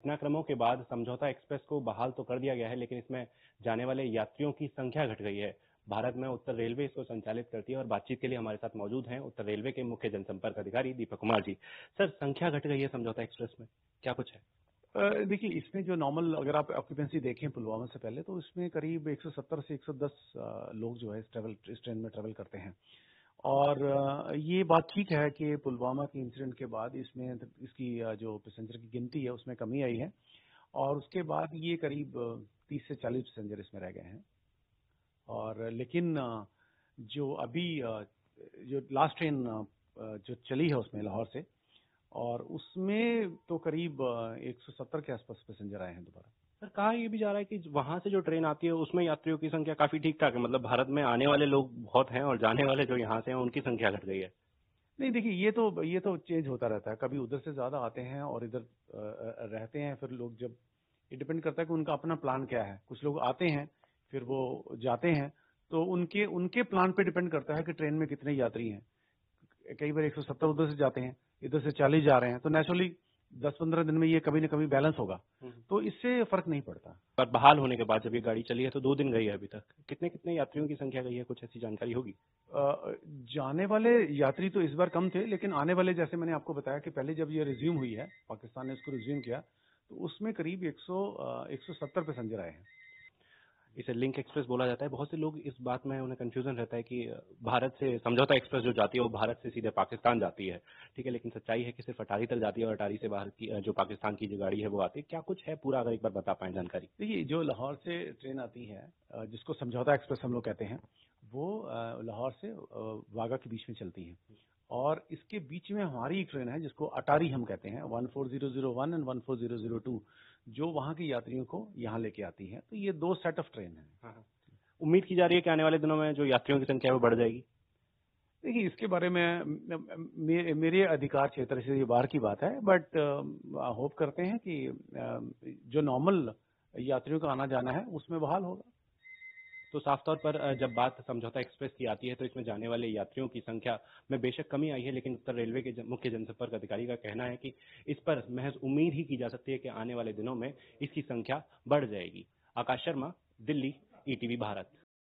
घटनाक्रमों के बाद समझौता एक्सप्रेस को बहाल तो कर दिया गया है, लेकिन इसमें जाने वाले यात्रियों की संख्या घट गई है। भारत में उत्तर रेलवे इसको संचालित करती है और बातचीत के लिए हमारे साथ मौजूद हैं उत्तर रेलवे के मुख्य जनसंपर्क अधिकारी दीपक कुमार जी। सर, संख्या घट गई है समझौता एक्सप्रेस में, क्या कुछ है? देखिए, इसमें जो नॉर्मल अगर आप ऑक्यूपेंसी देखें पुलवामा से पहले, तो इसमें करीब 170 से 110 लोग जो है इस ट्रेन में ट्रेवल करते हैं। और ये बात ठीक है कि पुलवामा के इंसिडेंट के बाद इसमें इसकी जो पैसेंजर की गिनती है उसमें कमी आई है, और उसके बाद ये करीब 30 से 40 पैसेंजर इसमें रह गए हैं। और लेकिन जो अभी जो लास्ट ट्रेन जो चली है उसमें लाहौर से, और उसमें तो करीब 170 के आसपास पैसेंजर आए हैं दोबारा। सर, कहा ये भी जा रहा है कि वहां से जो ट्रेन आती है उसमें यात्रियों की संख्या काफी ठीक ठाक है, मतलब भारत में आने वाले लोग बहुत हैं और जाने वाले जो यहाँ से हैं उनकी संख्या घट गई है। नहीं, देखिए, ये तो चेंज होता रहता है। कभी उधर से ज्यादा आते हैं और इधर रहते हैं, फिर लोग जब, ये डिपेंड करता है कि उनका अपना प्लान क्या है। कुछ लोग आते हैं फिर वो जाते हैं, तो उनके उनके प्लान पे डिपेंड करता है कि ट्रेन में कितने यात्री हैं। कई बार 170 उधर से जाते हैं, इधर से 40 जा रहे हैं, तो नेचुरली 10-15 दिन में ये कभी ना कभी बैलेंस होगा, तो इससे फर्क नहीं पड़ता। पर बहाल होने के बाद जब ये गाड़ी चली है तो 2 दिन गई है अभी तक, कितने कितने यात्रियों की संख्या गई है, कुछ ऐसी जानकारी होगी? जाने वाले यात्री तो इस बार कम थे, लेकिन आने वाले, जैसे मैंने आपको बताया कि पहले जब ये रिज्यूम हुई है, पाकिस्तान ने इसको रिज्यूम किया, तो उसमें करीब 170 पैसेंजर आए हैं। इसे लिंक एक्सप्रेस बोला जाता है। बहुत से लोग इस बात में, उन्हें कंफ्यूजन रहता है कि भारत से समझौता एक्सप्रेस जो जाती है वो भारत से सीधे पाकिस्तान जाती है, ठीक है, लेकिन सच्चाई है कि सिर्फ अटारी तक जाती है और अटारी से बाहर की जो पाकिस्तान की जो गाड़ी है वो आती है। क्या कुछ है पूरा, अगर एक बार बता पाएं जानकारी? देखिए, जो लाहौर से ट्रेन आती है, जिसको समझौता एक्सप्रेस हम लोग कहते हैं, वो लाहौर से वाघा के बीच में चलती है, और इसके बीच में हमारी एक ट्रेन है जिसको अटारी हम कहते हैं, 14001 एंड 14002, जो वहाँ के यात्रियों को यहाँ लेके आती है। तो ये 2 सेट ऑफ ट्रेन है। हाँ। उम्मीद की जा रही है कि आने वाले दिनों में जो यात्रियों की संख्या है वो बढ़ जाएगी। देखिए, इसके बारे में मेरे अधिकार क्षेत्र से ये बाहर की बात है, बट होप करते हैं कि जो नॉर्मल यात्रियों का आना जाना है उसमें बहाल होगा। तो साफ तौर पर जब बात समझौता एक्सप्रेस की आती है तो इसमें जाने वाले यात्रियों की संख्या में बेशक कमी आई है, लेकिन उत्तर रेलवे के मुख्य जनसंपर्क अधिकारी का कहना है कि इस पर महज उम्मीद ही की जा सकती है कि आने वाले दिनों में इसकी संख्या बढ़ जाएगी। आकाश शर्मा, दिल्ली, ईटीवी भारत।